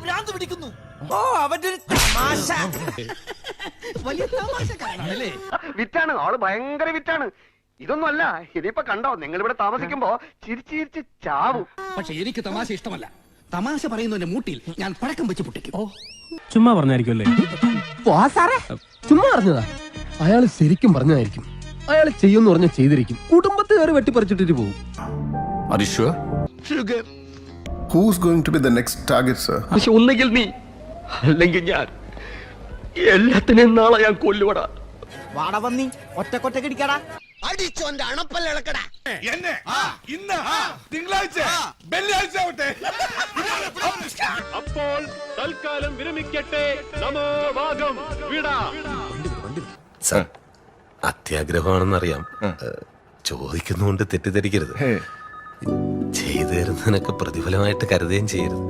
ഭ്രാന്ത് പിടിക്കുന്നു. ഓ അവന്റെ ഒരു തമാശ. വലിയ തമാശക്കാരനാണല്ലേ? വിറ്റാണ് ആള്, ഭയങ്കര വിറ്റാണ്. ഇതൊന്നും അല്ല, ഇനിയിപ്പൊ കണ്ടോ നിങ്ങൾ ഇവിടെ താമസിക്കുമ്പോ ചിരിച്ച് ചിരിച്ച് ചാവും. പക്ഷെ എനിക്ക് തമാശ ഇഷ്ടമല്ല. തമാശ പറയുന്നതിന്റെ മൂട്ടിൽ ഞാൻ പഴക്കം വെച്ച് പൊട്ടിക്കും. ചുമ്മാ പറഞ്ഞായിരിക്കുമല്ലേ? ചുമ്മാ പറഞ്ഞതാ. അയാള് ശരിക്കും പറഞ്ഞതായിരിക്കും. അയാൾ ചെയ്യുമെന്ന് പറഞ്ഞ ചെയ്തിരിക്കും. കുടുംബത്തെ കയറി വെട്ടിപ്പറിച്ചിട്ടിട്ട് പോകും. Who's going to be the next target, sir? പക്ഷെ ഒന്നെങ്കിൽ നീ, അല്ലെങ്കിൽ ഞാൻ. എല്ലാത്തിനെയും നാളെ ഞാൻ കൊല്ലുവടാ. വാടവന്നി ഒറ്റക്കൊറ്റക്കിടിക്കടാ. അടിച്ചോന്റെ അണപ്പല്ല ഇളക്കടാ. എന്നെ ഇന്ന് തിങ്കളാഴ്ച വെള്ളിയാഴ്ച ആവട്ടെ. അപ്പോൾ തൽക്കാലം വിരമിക്കട്ടെ. നമോ ഭാഗം വിടാ. അത്യാഗ്രഹമാണെന്നറിയാം. ചോദിക്കുന്നതുകൊണ്ട് തെറ്റിദ്ധരിക്കരുത്. ചെയ്തു തരുന്നതിനൊക്കെ പ്രതിഫലമായിട്ട് കരുതുകയും ചെയ്യരുത്.